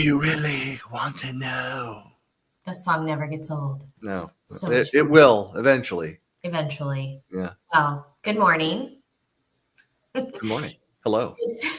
Do you really want to know? The song never gets old. No, it will eventually. Eventually. Yeah. Well, good morning. Good morning. Hello.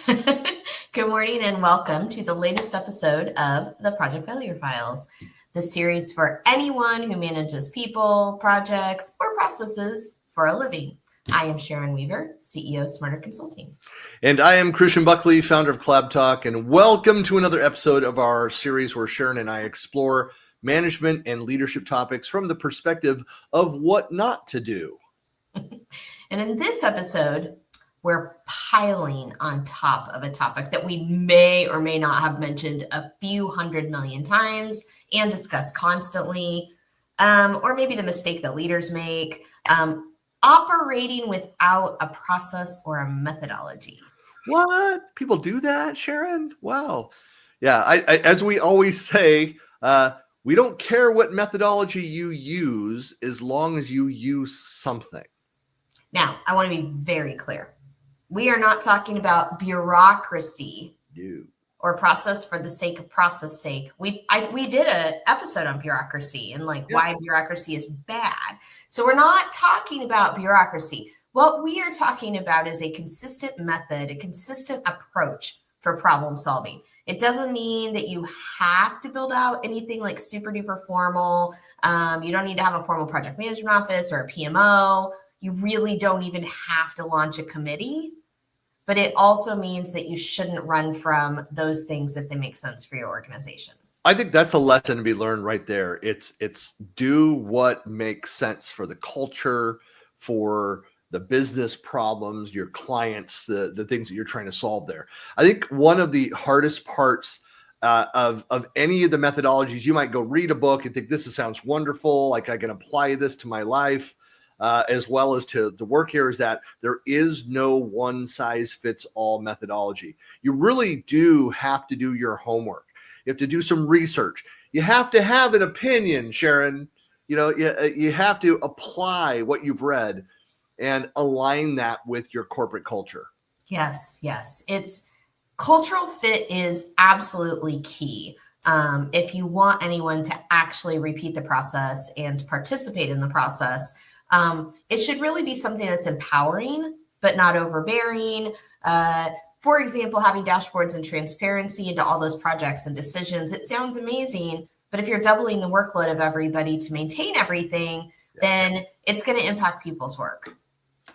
Good morning and welcome to the latest episode of the Project Failure Files, the series for anyone who manages people, projects, or processes for a living. I am Sharon Weaver, CEO of Smarter Consulting. And I am Christian Buckley, founder of Collab Talk, and welcome to another episode of our series where Sharon and I explore management and leadership topics from the perspective of what not to do. And in this episode, we're piling on top of a topic that we may or may not have mentioned a few 100 million times and discuss constantly, or maybe the mistake that leaders make, operating without a process or a methodology. What? People do that, Sharon? Wow. Yeah, I as we always say, we don't care what methodology you use as long as you use something. Now, I want to be very clear. We are not talking about bureaucracy or process for the sake of process sake. We did an episode on bureaucracy and why bureaucracy is bad. So we're not talking about bureaucracy. What we are talking about is a consistent method, a consistent approach for problem solving. It doesn't mean that you have to build out anything like super duper formal. You don't need to have a formal project management office or a PMO. You really don't even have to launch a committee. But it also means that you shouldn't run from those things if they make sense for your organization. I think that's a lesson to be learned right there. It's do what makes sense for the culture, for the business problems, your clients, the things that you're trying to solve there. I think one of the hardest parts of any of the methodologies, you might go read a book and think this sounds wonderful, like I can apply this to my life. As well as to the work here, is that there is no one size fits all methodology. You really do have to do your homework. You have to do some research. You have to have an opinion, Sharon. You have to apply what you've read and align that with your corporate culture. Yes. It's cultural fit is absolutely key. If you want anyone to actually repeat the process and participate in the process, it should really be something that's empowering, but not overbearing. For example, having dashboards and transparency into all those projects and decisions. It sounds amazing, but if you're doubling the workload of everybody to maintain everything, then it's going to impact people's work.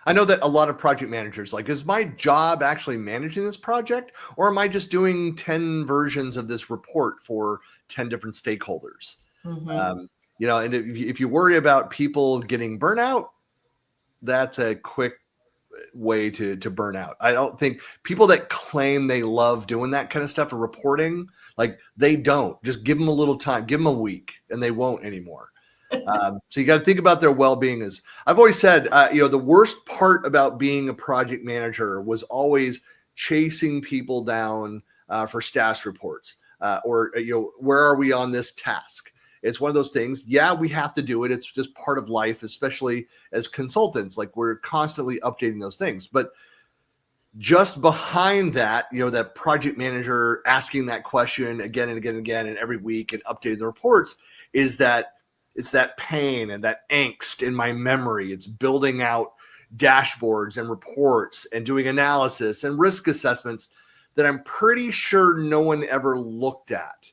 I know that a lot of project managers, is my job actually managing this project, or am I just doing 10 versions of this report for 10 different stakeholders? Mm-hmm. And if you worry about people getting burnout, that's a quick way to burn out. I don't think people that claim they love doing that kind of stuff or reporting, they don't. Just give them a little time, give them a week, and they won't anymore. So you got to think about their well-being. As I've always said, the worst part about being a project manager was always chasing people down for status reports or where are we on this task? It's one of those things. Yeah, we have to do it. It's just part of life, especially as consultants. We're constantly updating those things. But just behind that, that project manager asking that question again and again and again and every week and updating the reports is that it's that pain and that angst in my memory. It's building out dashboards and reports and doing analysis and risk assessments that I'm pretty sure no one ever looked at,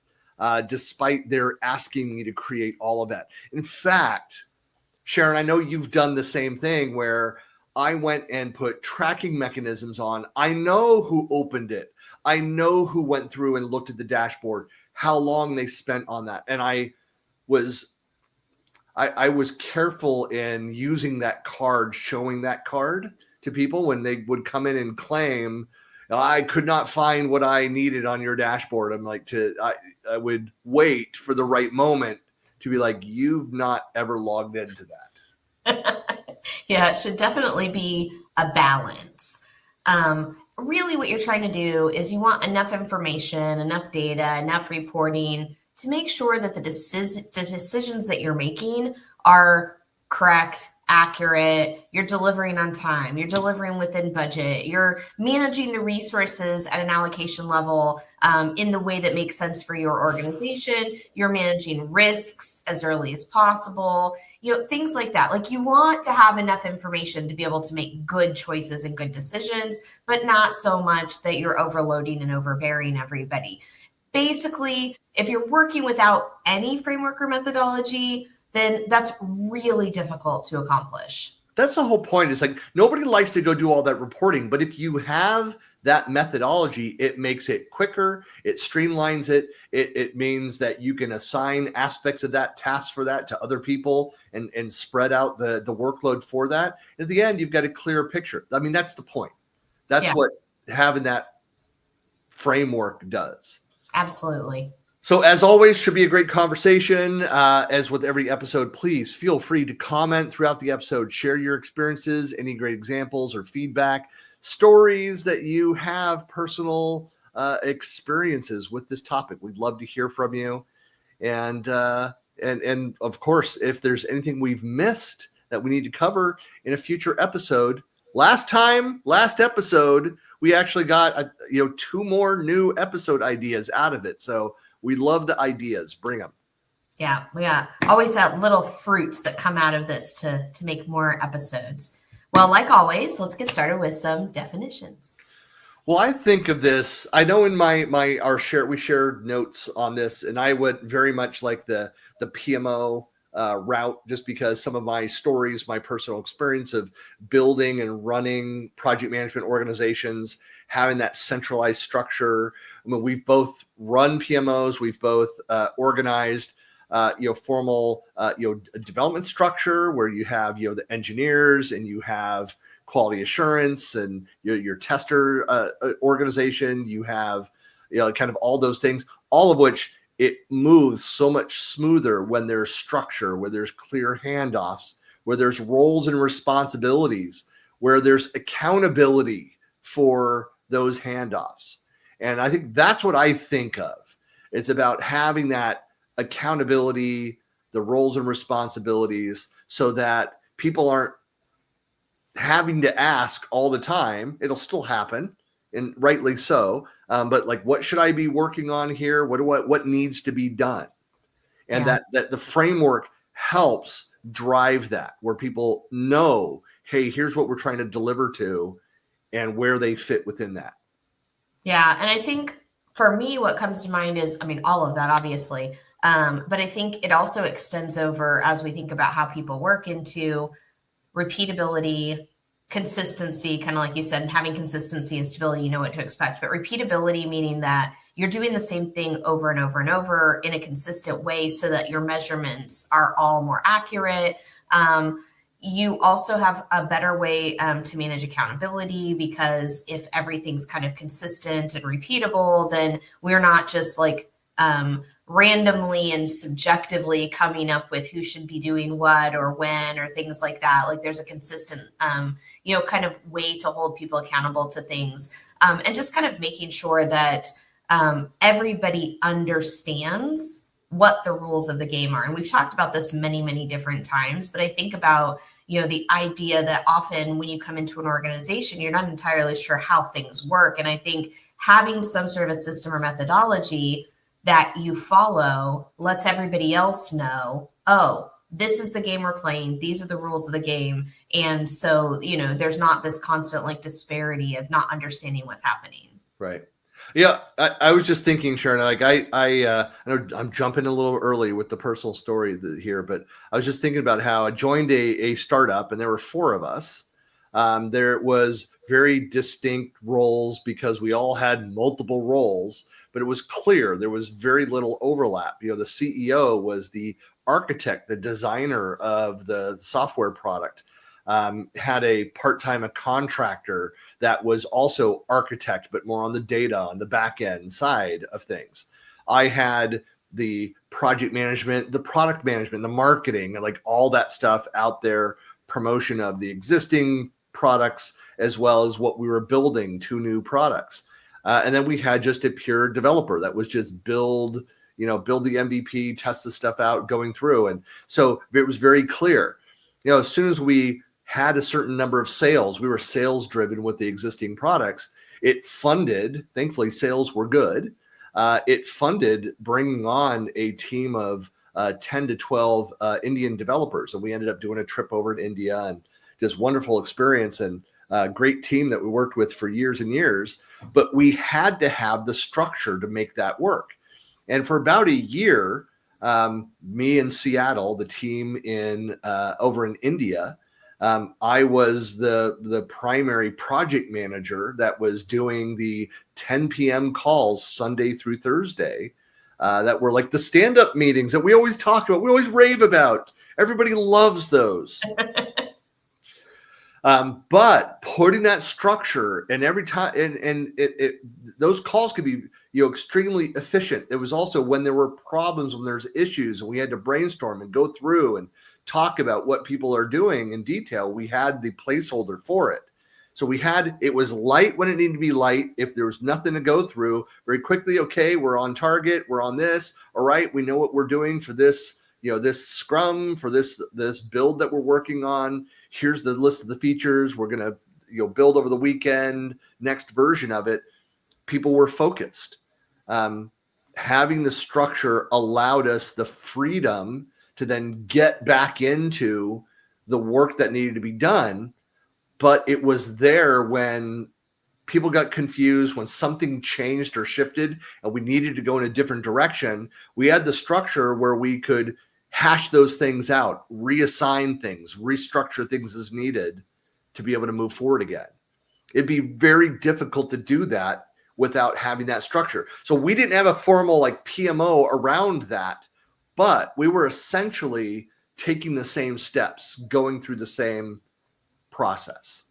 despite their asking me to create all of that. In fact, Sharon, I know you've done the same thing where I went and put tracking mechanisms on. I know who opened it. I know who went through and looked at the dashboard, how long they spent on that. And I was careful in using that card, showing that card to people when they would come in and claim, I could not find what I needed on your dashboard. I'm like, I would wait for the right moment to be like, you've not ever logged into that. Yeah, it should definitely be a balance. Really what you're trying to do is you want enough information, enough data, enough reporting to make sure that the decisions that you're making are correct, accurate, you're delivering on time, you're delivering within budget, you're managing the resources at an allocation level in the way that makes sense for your organization, you're managing risks as early as possible, things like that. Like, you want to have enough information to be able to make good choices and good decisions, but not so much that you're overloading and overbearing everybody. Basically, if you're working without any framework or methodology, then that's really difficult to accomplish. That's the whole point. It's like, nobody likes to go do all that reporting, but if you have that methodology, it makes it quicker, it streamlines it, it means that you can assign aspects of that task for that to other people and spread out the workload for that. And at the end, you've got a clearer picture. I mean, that's the point. That's what having that framework does. Absolutely. So as always, should be a great conversation. As with every episode, please feel free to comment throughout the episode. Share your experiences, any great examples or feedback, stories that you have, personal experiences with this topic. We'd love to hear from you. And of course, if there's anything we've missed that we need to cover in a future episode. Last episode, we actually got 2 more new episode ideas out of it. So we love the ideas. Bring them. Yeah, we always have little fruits that come out of this to make more episodes. Well, like always, let's get started with some definitions. Well, I think of this. I know in we shared notes on this, and I went very much like the PMO route, just because some of my stories, my personal experience of building and running project management organizations, having that centralized structure. I mean, we've both run PMOs, we've both organized, formal, development structure where you have, the engineers and you have quality assurance and your tester organization. You have, kind of all those things, all of which it moves so much smoother when there's structure, where there's clear handoffs, where there's roles and responsibilities, where there's accountability for those handoffs. And I think that's what I think of. It's about having that accountability, the roles and responsibilities, so that people aren't having to ask all the time. It'll still happen, and rightly so. But like, what should I be working on here? What needs to be done? And that the framework helps drive that, where people know, hey, here's what we're trying to deliver to, and where they fit within that. Yeah. And I think for me, what comes to mind is, all of that, obviously. But I think it also extends over, as we think about how people work, into repeatability, consistency, kind of like you said, and having consistency and stability, you know what to expect. But repeatability, meaning that you're doing the same thing over and over and over in a consistent way so that your measurements are all more accurate. You also have a better way to manage accountability, because if everything's kind of consistent and repeatable, then we're not just like randomly and subjectively coming up with who should be doing what or when or things like that. Like, there's a consistent, kind of way to hold people accountable to things, and just kind of making sure that everybody understands what the rules of the game are. And we've talked about this many, many different times, but I think about, the idea that often when you come into an organization, you're not entirely sure how things work. And I think having some sort of a system or methodology that you follow lets everybody else know, oh, this is the game we're playing. These are the rules of the game. And so, there's not this constant disparity of not understanding what's happening. Right. Yeah, I was just thinking, Sharon, like I know I'm jumping a little early with the personal story here, but I was just thinking about how I joined a startup and there were 4 of us. There was very distinct roles because we all had multiple roles, but it was clear there was very little overlap. You know, the CEO was the architect, the designer of the software product. Had a part-time contractor that was also architect, but more on the data, on the back end side of things. I had the project management, the product management, the marketing, like all that stuff out there, promotion of the existing products, as well as what we were building, 2 new products. And then we had just a pure developer that was just build the MVP, test the stuff out, going through. And so it was very clear, as soon as we had a certain number of sales, we were sales driven with the existing products. It funded, thankfully, sales were good. It funded bringing on a team of 10 to 12 Indian developers. And we ended up doing a trip over to India, and just wonderful experience, and great team that we worked with for years and years. But we had to have the structure to make that work. And for about a year, me in Seattle, the team over in India, I was the primary project manager that was doing the 10 p.m. calls Sunday through Thursday that were like the stand-up meetings that we always talk about, we always rave about. Everybody loves those. But putting that structure, and every time, and those calls could be extremely efficient. It was also when there were problems, when there's issues, and we had to brainstorm and go through and talk about what people are doing in detail. We had the placeholder for it. So it was light when it needed to be light. If there was nothing to go through, very quickly, okay, we're on target, we're on this. All right, we know what we're doing for this, this scrum, for this build that we're working on. Here's the list of the features we're going to build over the weekend, next version of it. People were focused. Having the structure allowed us the freedom to then get back into the work that needed to be done. But it was there when people got confused, when something changed or shifted and we needed to go in a different direction. We had the structure where we could hash those things out, reassign things, restructure things as needed to be able to move forward again. It'd be very difficult to do that without having that structure. So we didn't have a formal PMO around that, but we were essentially taking the same steps, going through the same process.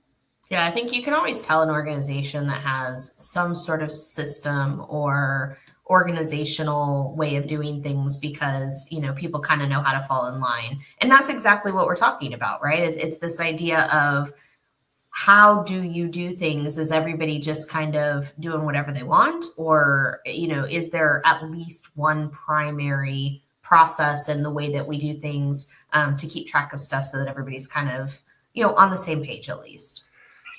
Yeah, I think you can always tell an organization that has some sort of system or organizational way of doing things because, people kind of know how to fall in line. And that's exactly what we're talking about, right? It's this idea of how do you do things? Is everybody just kind of doing whatever they want? Or, is there at least one primary process in the way that we do things to keep track of stuff so that everybody's kind of, on the same page at least?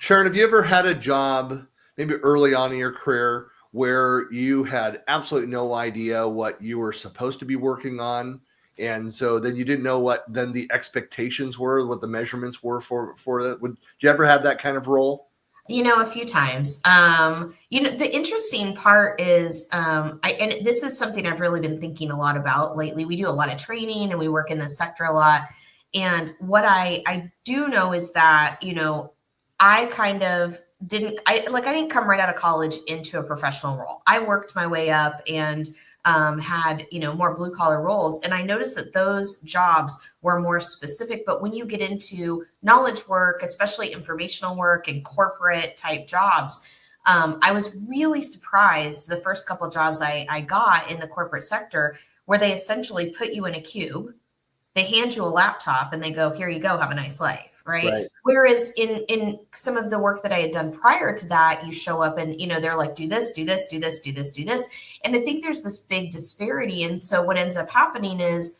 Sharon, have you ever had a job, maybe early on in your career, where you had absolutely no idea what you were supposed to be working on? And so then you didn't know what then the expectations were, what the measurements were for that. Did you ever have that kind of role? A few times. The interesting part is, and this is something I've really been thinking a lot about lately. We do a lot of training and we work in this sector a lot. And what I do know is that, I kind of I didn't come right out of college into a professional role. I worked my way up and had, more blue collar roles. And I noticed that those jobs were more specific. But when you get into knowledge work, especially informational work and corporate type jobs, I was really surprised the first couple of jobs I got in the corporate sector, where they essentially put you in a cube. They hand you a laptop and they go, here you go, have a nice life, right? Whereas in some of the work that I had done prior to that, you show up and, they're like, do this, do this, do this, do this, do this. And I think there's this big disparity. And so what ends up happening is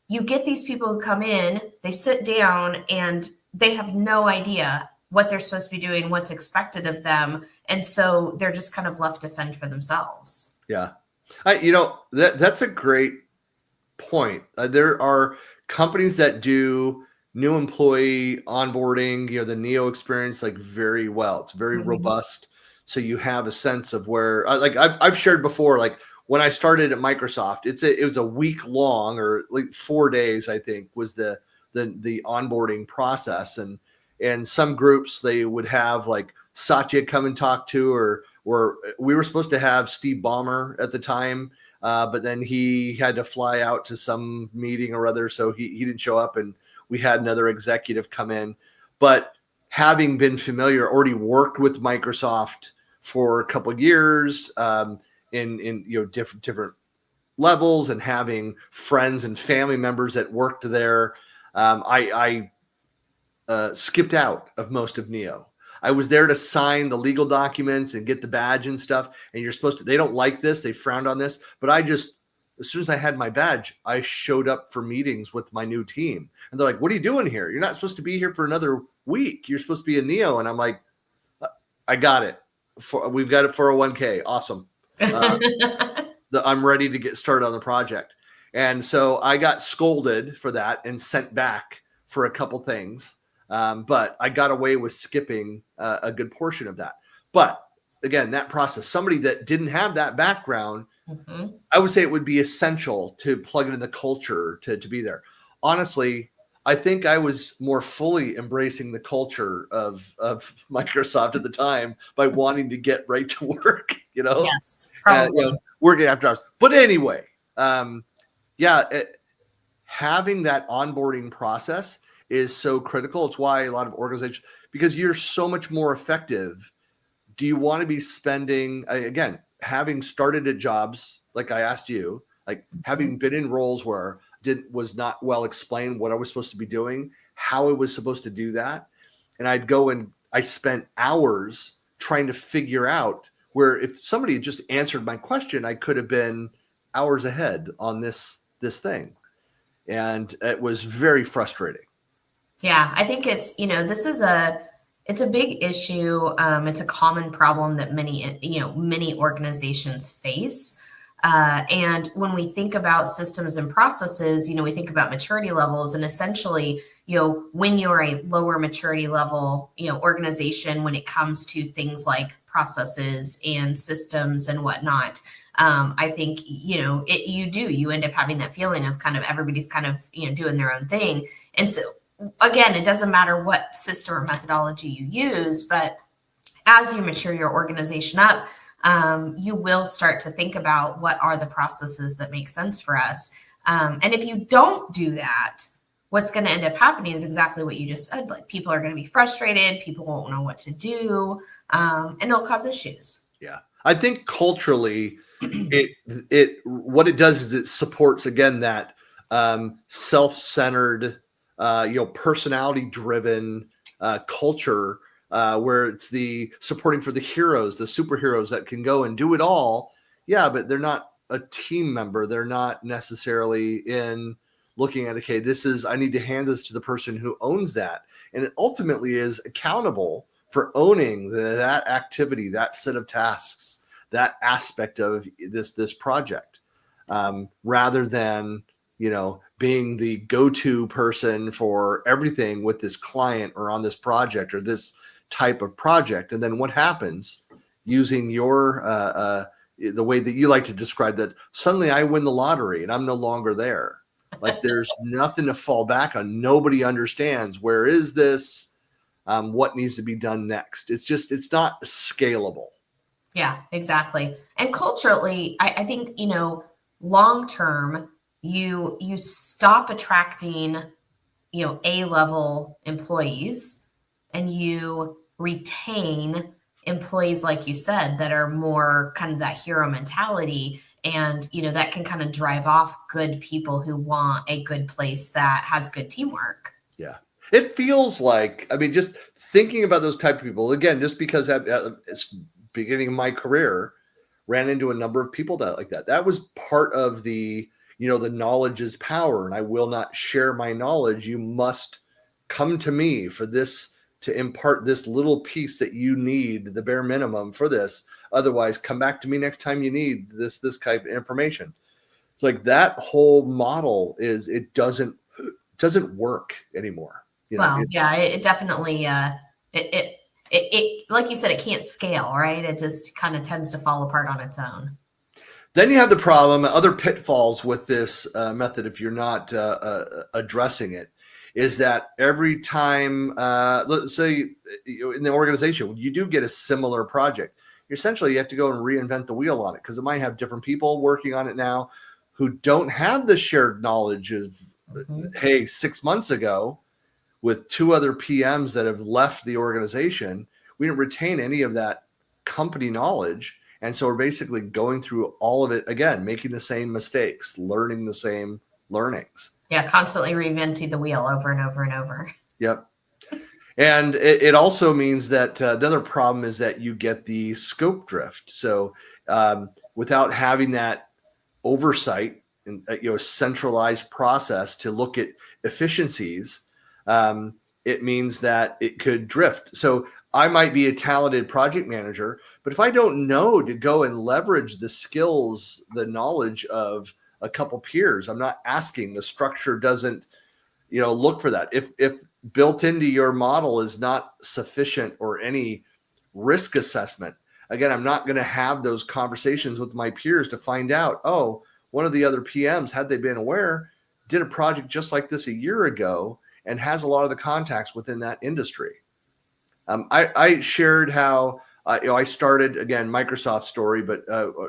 you get these people who come in, they sit down and they have no idea what they're supposed to be doing, what's expected of them. And so they're just kind of left to fend for themselves. Yeah. That's a great point. There are companies that do new employee onboarding, the Neo experience, very well. It's very robust. So you have a sense of where, like I've shared before, like when I started at Microsoft, it was a week long, or like 4 days, I think, was the onboarding process. And some groups, they would have like Satya come and talk to, or we were supposed to have Steve Ballmer at the time, but then he had to fly out to some meeting or other, so he didn't show up, and we had another executive come in. But having been familiar, already worked with Microsoft for a couple of years, in different levels, and having friends and family members that worked there, I skipped out of most of NEO. I was there to sign the legal documents and get the badge and stuff. And you're supposed to, they don't like this. They frowned on this, but as soon as I had my badge, I showed up for meetings with my new team. And they're like, what are you doing here? You're not supposed to be here for another week. You're supposed to be a NEO. And I'm like, I got it. We've got it for a 1K. Awesome. I'm ready to get started on the project. And so I got scolded for that and sent back for a couple things. But I got away with skipping a good portion of that. But again, that process, somebody that didn't have that background, I would say it would be essential to plug it in the culture to be there. Honestly, I think I was more fully embracing the culture of Microsoft at the time by wanting to get right to work, Yes, probably. Working after hours. But anyway, having that onboarding process is so critical. It's why a lot of organizations, because you're so much more effective. Do you want to be spending, again, having started at jobs, like I asked you, like having been in roles where was not well explained what I was supposed to be doing, how I was supposed to do that. And I'd go and I spent hours trying to figure out where, if somebody had just answered my question, I could have been hours ahead on this thing. And it was very frustrating. Yeah, I think it's it's a big issue. It's a common problem that many organizations face. And when we think about systems and processes, we think about maturity levels, and essentially, when you're a lower maturity level, organization, when it comes to things like processes and systems and whatnot, I think, you end up having that feeling of kind of everybody's kind of, doing their own thing. And so, again, it doesn't matter what system or methodology you use, but as you mature your organization up, you will start to think about what are the processes that make sense for us. And if you don't do that, what's going to end up happening is exactly what you just said. Like, people are going to be frustrated. People won't know what to do, and it'll cause issues. Yeah. I think culturally, what it does is it supports, again, that self-centered, personality-driven culture, where it's the supporting for the heroes, the superheroes that can go and do it all. Yeah, but they're not a team member. They're not necessarily in looking at, okay, I need to hand this to the person who owns that. And it ultimately is accountable for owning that activity, that set of tasks, that aspect of this project, rather than, being the go-to person for everything with this client or on this project or this type of project. And then what happens, using your the way that you like to describe that, suddenly I win the lottery and I'm no longer there. Like, there's nothing to fall back on. Nobody understands, where is this, what needs to be done next. It's not scalable. Yeah, exactly. And culturally, I think, long term, you stop attracting, A-level employees, and you retain employees, like you said, that are more kind of that hero mentality. And, that can kind of drive off good people who want a good place that has good teamwork. Yeah. It feels like, just thinking about those type of people, again, just because it's beginning of my career, ran into a number of people that was part of the, the knowledge is power, and I will not share my knowledge. You must come to me for this, to impart this little piece that you need, the bare minimum for this. Otherwise, come back to me next time you need this type of information. It's like that whole model it doesn't work anymore. It definitely, it it like you said, it can't scale, right? It just kind of tends to fall apart on its own. Then you have the problem, other pitfalls with this method, if you're not addressing it, is that every time, let's say in the organization, when you do get a similar project, essentially you have to go and reinvent the wheel on it, because it might have different people working on it now who don't have the shared knowledge of, hey, 6 months ago, with 2 other PMs that have left the organization, we didn't retain any of that company knowledge. And so we're basically going through all of it again, making the same mistakes, learning the same learnings. Yeah, constantly reinventing the wheel over and over and over. Yep. And it also means that another problem is that you get the scope drift. So without having that oversight and a centralized process to look at efficiencies, it means that it could drift. So I might be a talented project manager, but if I don't know to go and leverage the skills, the knowledge of a couple peers, I'm not asking, the structure doesn't, look for that. If built into your model is not sufficient or any risk assessment, again, I'm not going to have those conversations with my peers to find out, oh, one of the other PMs, had they been aware, did a project just like this a year ago and has a lot of the contacts within that industry. I shared how I started, again, Microsoft story, but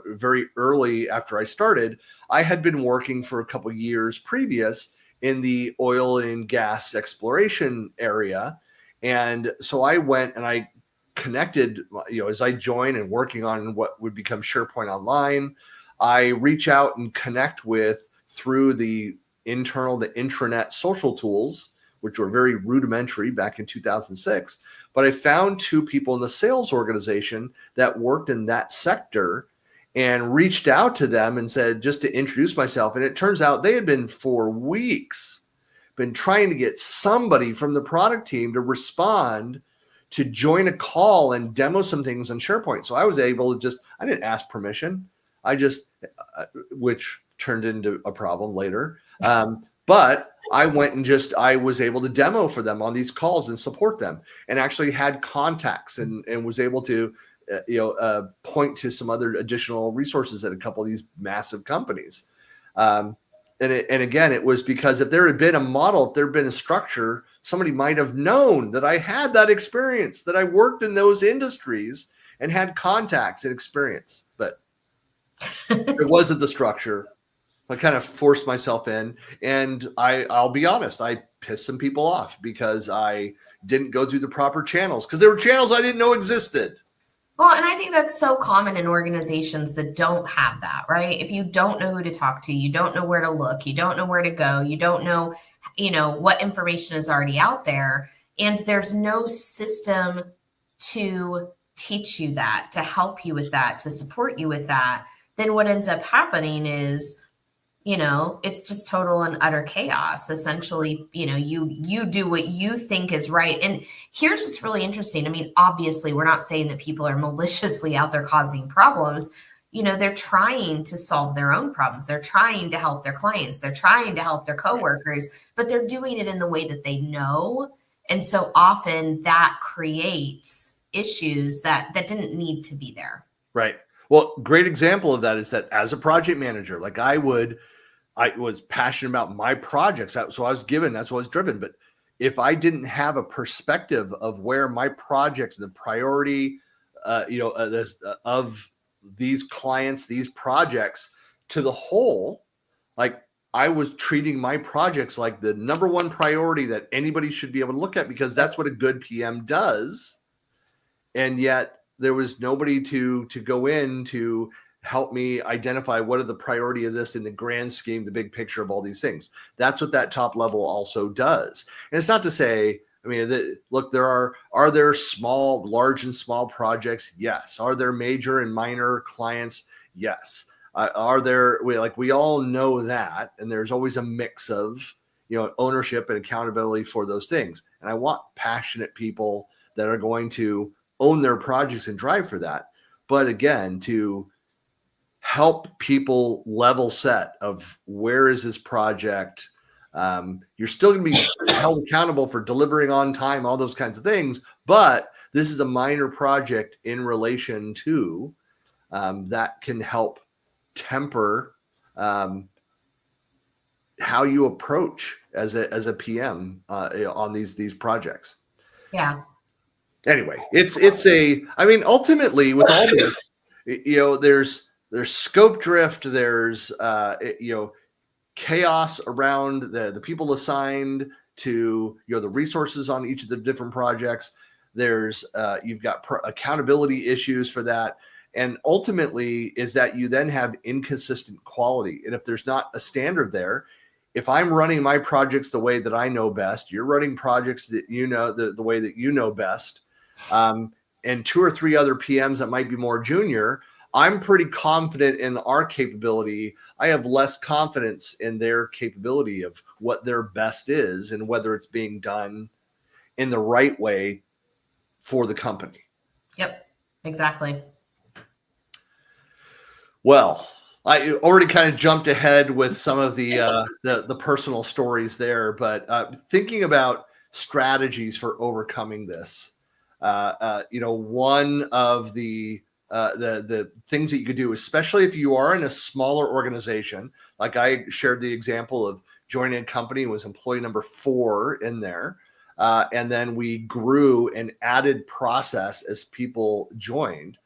very early after I started, I had been working for a couple of years previous in the oil and gas exploration area. And so I went and I connected, as I joined and working on what would become SharePoint Online, I reach out and connect with, through the intranet social tools, which were very rudimentary back in 2006. But I found 2 people in the sales organization that worked in that sector and reached out to them and said, just to introduce myself. And it turns out they had been for weeks, been trying to get somebody from the product team to respond, to join a call and demo some things on SharePoint. So I was able to I didn't ask permission. Which turned into a problem later. But I went and I was able to demo for them on these calls and support them, and actually had contacts and was able to, point to some other additional resources at a couple of these massive companies. And again, it was because if there had been a model, if there had been a structure, somebody might have known that I had that experience, that I worked in those industries and had contacts and experience. But it wasn't the structure. I kind of forced myself in, and I'll be honest, I pissed some people off because I didn't go through the proper channels, because there were channels I didn't know existed. Well, and I think that's so common in organizations that don't have that, right? If you don't know who to talk to, you don't know where to look, you don't know where to go, you don't know, what information is already out there, and there's no system to teach you that, to help you with that, to support you with that, then what ends up happening is, it's just total and utter chaos. Essentially, you do what you think is right. And here's what's really interesting. I mean, obviously, we're not saying that people are maliciously out there causing problems. They're trying to solve their own problems. They're trying to help their clients. They're trying to help their coworkers, but they're doing it in the way that they know. And so often that creates issues that didn't need to be there. Right. Well, great example of that is that as a project manager, like I was passionate about my projects. So I was given, that's what I was driven. But if I didn't have a perspective of where my projects, the priority, of these clients, these projects to the whole, like I was treating my projects like the number one priority that anybody should be able to look at, because that's what a good PM does. And yet there was nobody to go in to help me identify what are the priority of this in the grand scheme, the big picture of all these things. That's what that top level also does. And it's not to say, look, are there large and small projects? Yes. Are there major and minor clients? Yes. We all know that, and there's always a mix of, ownership and accountability for those things. And I want passionate people that are going to own their projects and drive for that. But again, to help people level set of where is this project, you're still going to be held accountable for delivering on time, all those kinds of things, but this is a minor project in relation to, that can help temper how you approach as a PM on these projects. Yeah. Anyway, ultimately with all this, there's scope drift, there's chaos around the people assigned to the resources on each of the different projects. There's you've got accountability issues for that. And ultimately is that you then have inconsistent quality. And if there's not a standard there, if I'm running my projects the way that I know best, you're running projects that the way that you know best, and 2 or 3 other PMs that might be more junior, I'm pretty confident in our capability. I have less confidence in their capability of what their best is and whether it's being done in the right way for the company. Yep, exactly. Well, I already kind of jumped ahead with some of the personal stories there, but thinking about strategies for overcoming this, one of the things that you could do, especially if you are in a smaller organization, like I shared the example of joining a company, was employee number 4 in there. And then we grew and added process as people joined.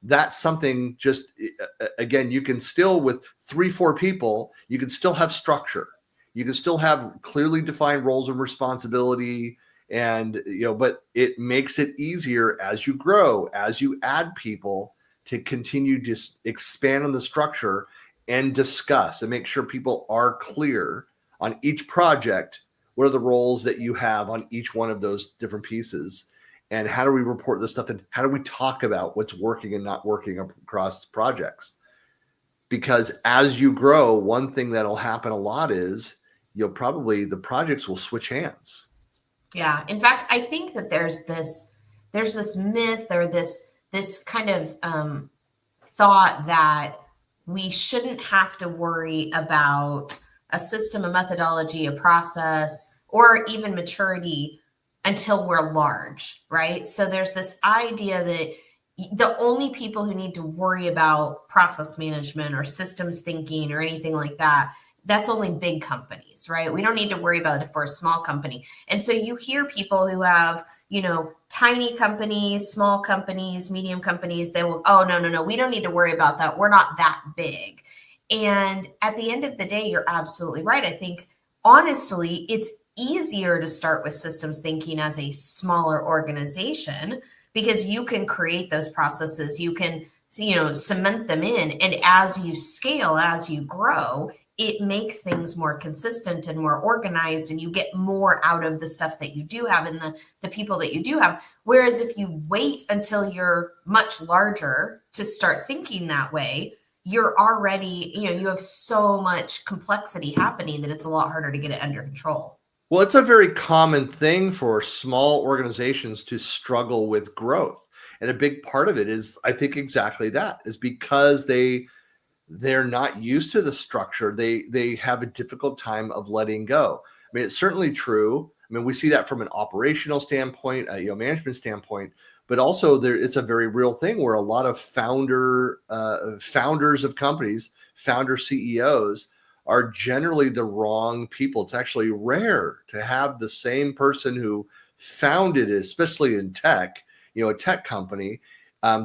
That's something just, again, you can still, with 3-4 people, you can still have structure. You can still have clearly defined roles and responsibility. And, but it makes it easier as you grow, as you add people, to continue to expand on the structure and discuss and make sure people are clear on each project. What are the roles that you have on each one of those different pieces? And how do we report this stuff? And how do we talk about what's working and not working across projects? Because as you grow, one thing that'll happen a lot is the projects will switch hands. Yeah. In fact, I think that there's this myth or this kind of thought that we shouldn't have to worry about a system, a methodology, a process, or even maturity until we're large, right? So there's this idea that the only people who need to worry about process management or systems thinking or anything like that, that's only big companies, right? We don't need to worry about it if we're a small company. And so you hear people who have, tiny companies, small companies, medium companies, they will, oh, no, we don't need to worry about that. We're not that big. And at the end of the day, you're absolutely right. I think, honestly, it's easier to start with systems thinking as a smaller organization because you can create those processes. You can, cement them in. And as you scale, as you grow, it makes things more consistent and more organized, and you get more out of the stuff that you do have and the people that you do have. Whereas if you wait until you're much larger to start thinking that way, you're already, you have so much complexity happening that it's a lot harder to get it under control. Well, it's a very common thing for small organizations to struggle with growth. And a big part of it is, I think, exactly that, is because they're not used to the structure. They have a difficult time of letting go. I mean, it's certainly true. I mean, we see that from an operational standpoint, management standpoint, but also it's a very real thing where a lot of founders of companies, founder CEOs, are generally the wrong people. It's actually rare to have the same person who founded it, especially in tech, a tech company.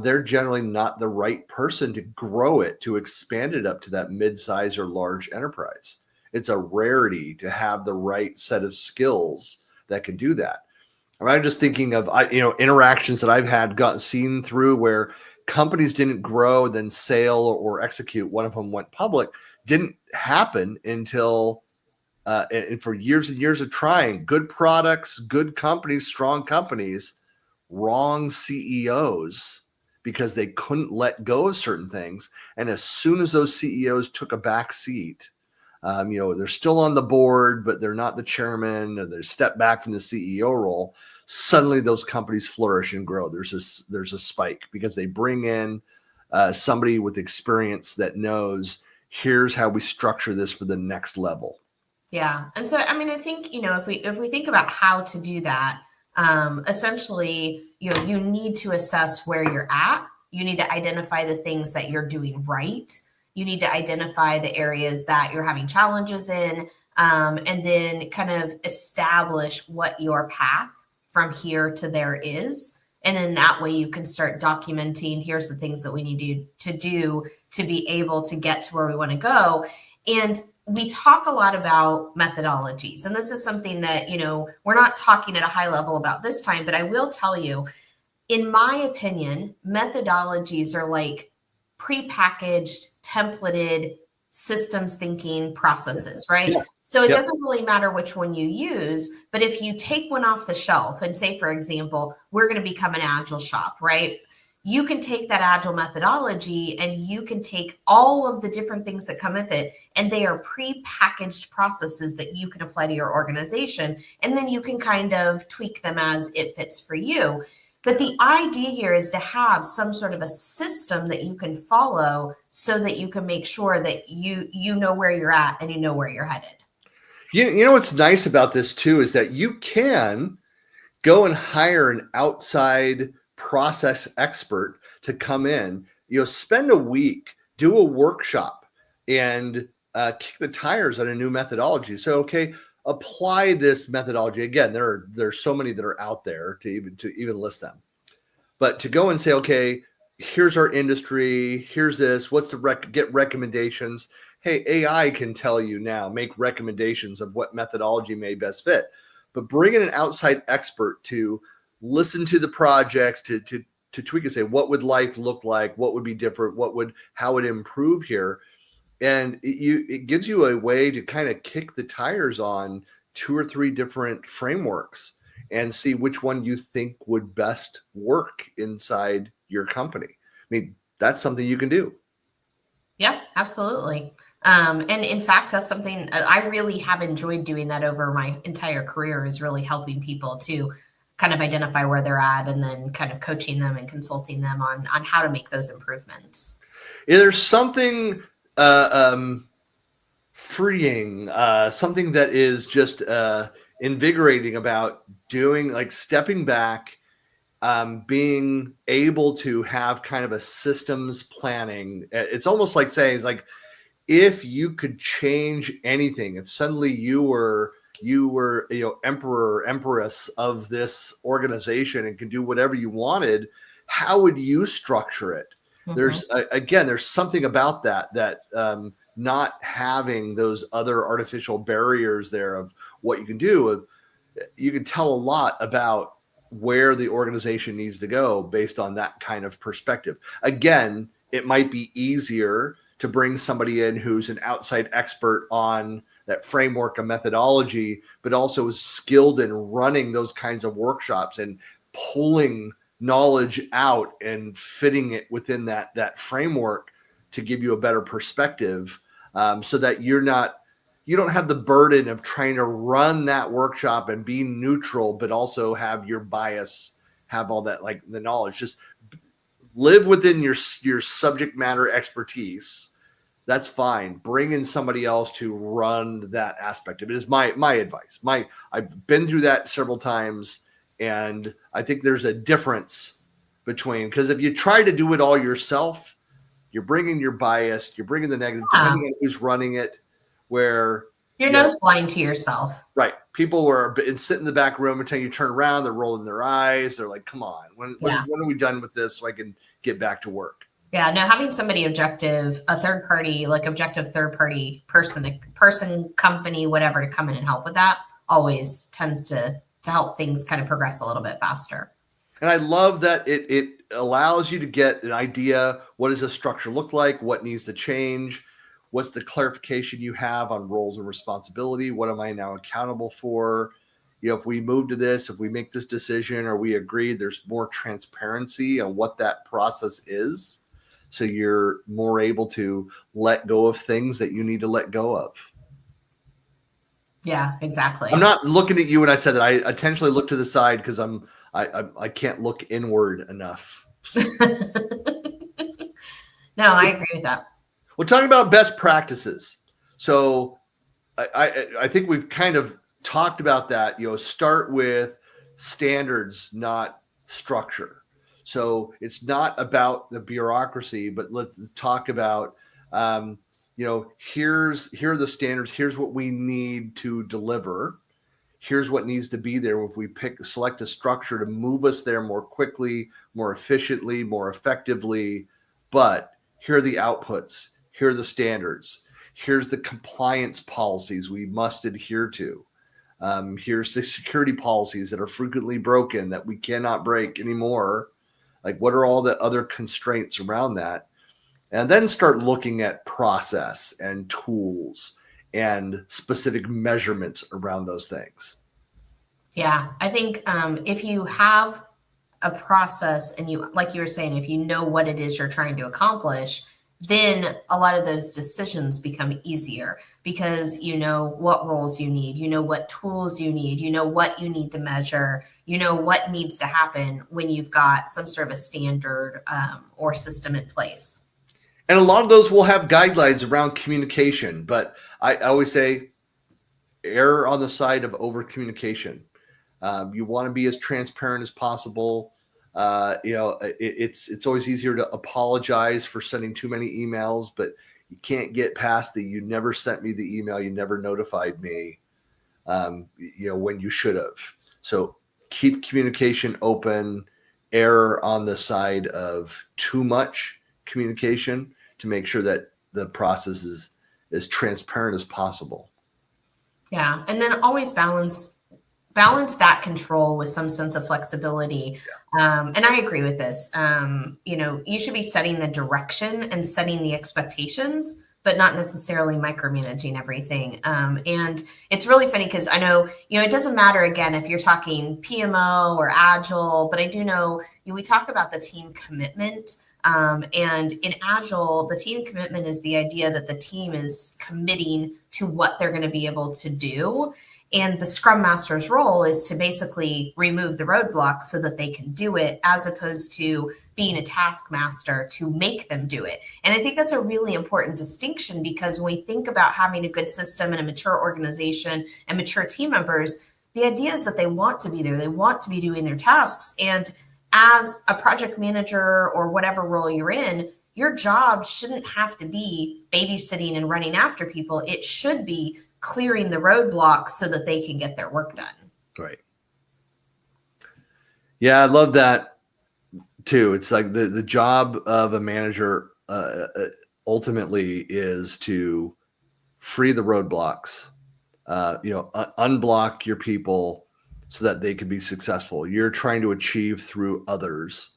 They're generally not the right person to grow it, to expand it up to that mid-size or large enterprise. It's a rarity to have the right set of skills that can do that. I'm just thinking of interactions that I've had seen through where companies didn't grow, then sale or execute. One of them went public. Didn't happen until and for years and years of trying. Good products, good companies, strong companies, wrong CEOs, because they couldn't let go of certain things. And as soon as those CEOs took a back seat, they're still on the board, but they're not the chairman, or they're stepped back from the CEO role. Suddenly those companies flourish and grow. There's a spike because they bring in somebody with experience that knows, here's how we structure this for the next level. Yeah. And so, I mean, I think, if we think about how to do that, Essentially, you need to assess where you're at. You need to identify the things that you're doing right. You need to identify the areas that you're having challenges in, and then kind of establish what your path from here to there is. And then that way you can start documenting, here's the things that we need to do to be able to get to where we want to go. And we talk a lot about methodologies. And this is something that, we're not talking at a high level about this time, but I will tell you, in my opinion, methodologies are like prepackaged, templated systems thinking processes, right? Yeah. So it doesn't really matter which one you use, but if you take one off the shelf and say, for example, we're going to become an agile shop, right? You can take that agile methodology and you can take all of the different things that come with it, and they are pre-packaged processes that you can apply to your organization, and then you can kind of tweak them as it fits for you. But the idea here is to have some sort of a system that you can follow so that you can make sure that you know where you're at and you know where you're headed. You know what's nice about this too is that you can go and hire an outside process expert to come in, spend a week, do a workshop, and kick the tires on a new methodology. So, okay, apply this methodology. Again, there's so many that are out there to even list them. But to go and say, okay, here's our industry, here's this, what's the get recommendations. Hey, AI can tell you now, make recommendations of what methodology may best fit. But bring in an outside expert to listen to the projects, to tweak and say, what would life look like? What would be different? How would it improve here? And it gives you a way to kind of kick the tires on 2 or 3 different frameworks and see which one you think would best work inside your company. I mean, that's something you can do. Yeah, absolutely. And in fact, that's something I really have enjoyed doing that over my entire career, is really helping people to kind of identify where they're at and then kind of coaching them and consulting them on how to make those improvements. There's something freeing, something that is just invigorating about doing, like, stepping back, being able to have kind of a systems planning. It's almost like saying, it's like, if you could change anything, if suddenly you were emperor, empress of this organization and could do whatever you wanted, how would you structure it? Mm-hmm. There's something about that not having those other artificial barriers there of what you can do. You can tell a lot about where the organization needs to go based on that kind of perspective. Again, it might be easier to bring somebody in who's an outside expert on that framework of methodology, but also is skilled in running those kinds of workshops and pulling knowledge out and fitting it within that framework to give you a better perspective, so that you don't have the burden of trying to run that workshop and be neutral, but also have your bias, have all that, like, the knowledge. Just live within your subject matter expertise. That's fine. Bring in somebody else to run that aspect of it, is my advice. I've been through that several times, and I think there's a difference between, because if you try to do it all yourself, you're bringing your bias, you're bringing the negative, depending on who's running it, where you're nose blind to yourself. Right. People sit in the back room until you turn around, they're rolling their eyes. They're like, come on, when are we done with this so I can get back to work? Yeah, no, having somebody objective, objective third party person, company, whatever, to come in and help with that always tends to help things kind of progress a little bit faster. And I love that it allows you to get an idea. What does a structure look like? What needs to change? What's the clarification you have on roles and responsibility? What am I now accountable for? If we move to this, if we make this decision or we agree, there's more transparency on what that process is. So you're more able to let go of things that you need to let go of. Yeah, exactly. I'm not looking at you when I said that. I intentionally look to the side because I can't look inward enough. No, I agree with that. We're talking about best practices. So I think we've kind of talked about that. Start with standards, not structure. So it's not about the bureaucracy, but let's talk about, here are the standards. Here's what we need to deliver. Here's what needs to be there. If we select a structure to move us there more quickly, more efficiently, more effectively, but here are the outputs. Here are the standards. Here's the compliance policies we must adhere to. Here's the security policies that are frequently broken that we cannot break anymore. Like, what are all the other constraints around that? And then start looking at process and tools and specific measurements around those things. Yeah, I think if you have a process and you, like you were saying, if you know what it is you're trying to accomplish, then a lot of those decisions become easier because you know what roles you need, you know what tools you need, you know what you need to measure, you know what needs to happen when you've got some sort of a standard or system in place. And a lot of those will have guidelines around communication, but I always say err on the side of over communication. You want to be as transparent as possible. It's always easier to apologize for sending too many emails, but you can't get past the you never sent me the email, you never notified me, when you should have. So keep communication open, err on the side of too much communication to make sure that the process is as transparent as possible. Yeah, and then always balance that control with some sense of flexibility. And I agree with this. You should be setting the direction and setting the expectations, but not necessarily micromanaging everything. And it's really funny because I know, it doesn't matter, again, if you're talking PMO or agile, but I do know, we talk about the team commitment. And in agile, the team commitment is the idea that the team is committing to what they're going to be able to do. And the Scrum Master's role is to basically remove the roadblocks so that they can do it, as opposed to being a taskmaster to make them do it. And I think that's a really important distinction, because when we think about having a good system and a mature organization and mature team members, the idea is that they want to be there. They want to be doing their tasks. And as a project manager or whatever role you're in, your job shouldn't have to be babysitting and running after people. It should be clearing the roadblocks so that they can get their work done. Right. Yeah, I love that too. It's like the job of a manager ultimately is to free the roadblocks, unblock your people so that they can be successful. You're trying to achieve through others.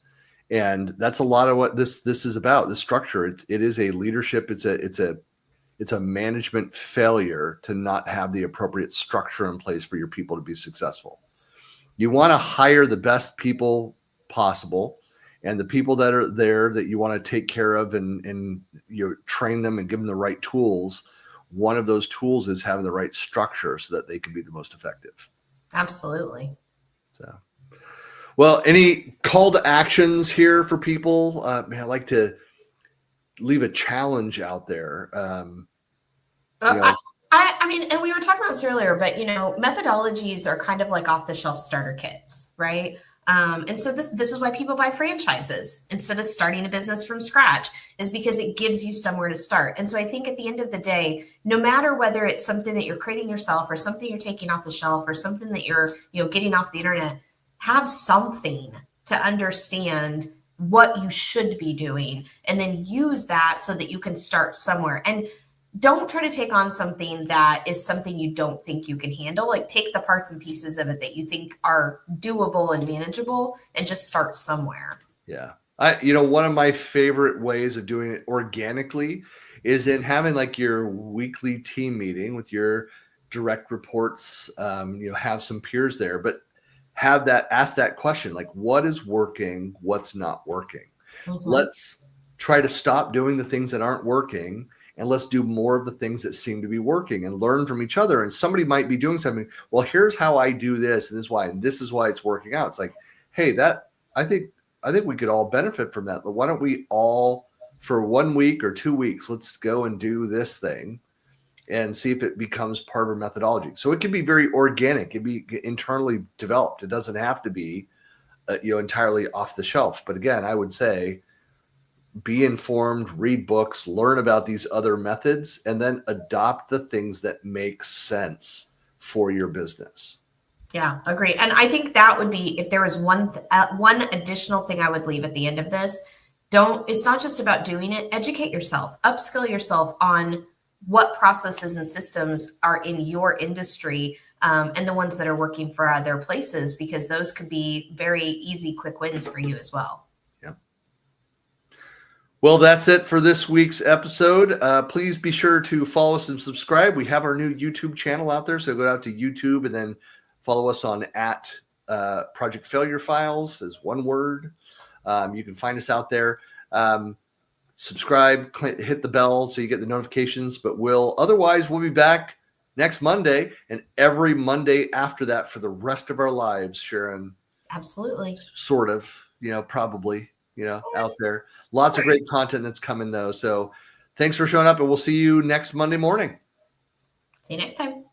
And that's a lot of what this is about, the structure. It is a leadership. It's a management failure to not have the appropriate structure in place for your people to be successful. You want to hire the best people possible, and the people that are there that you want to take care of and train them and give them the right tools. One of those tools is having the right structure so that they can be the most effective. Absolutely. So, well, any call to actions here for people? I like to leave a challenge out there. I mean, and we were talking about this earlier, but methodologies are kind of like off-the-shelf starter kits, right? And so this is why people buy franchises instead of starting a business from scratch, is because it gives you somewhere to start. And so I think at the end of the day, no matter whether it's something that you're creating yourself or something you're taking off the shelf or something that you're getting off the internet, have something to understand what you should be doing, and then use that so that you can start somewhere. And don't try to take on something that is something you don't think you can handle. Like, take the parts and pieces of it that you think are doable and manageable and just start somewhere. Yeah. One of my favorite ways of doing it organically is in having like your weekly team meeting with your direct reports, have some peers there, but ask that question, like, what is working? What's not working? Mm-hmm. Let's try to stop doing the things that aren't working, and let's do more of the things that seem to be working and learn from each other. And somebody might be doing something. Well, here's how I do this, and this is why it's working out. It's like, hey, I think we could all benefit from that. But why don't we all, for 1 week or 2 weeks, let's go and do this thing. and see if it becomes part of our methodology. So it can be very organic. It can be internally developed. It doesn't have to be, entirely off the shelf. But again, I would say be informed, read books, learn about these other methods, and then adopt the things that make sense for your business. Yeah, agree. And I think that would be, if there was one additional thing I would leave at the end of this, it's not just about doing it, educate yourself, upskill yourself on what processes and systems are in your industry, and the ones that are working for other places, because those could be very easy, quick wins for you as well. Yeah. Well, that's it for this week's episode. Please be sure to follow us and subscribe. We have our new YouTube channel out there, so go out to YouTube and then follow us on Project Failure Files as one word. You can find us out there. Subscribe, hit the bell so you get the notifications. But otherwise we'll be back next Monday and every Monday after that for the rest of our lives, Sharon. Absolutely. Sort of, probably, out there. Lots of great content that's coming though. So thanks for showing up, and we'll see you next Monday morning. See you next time.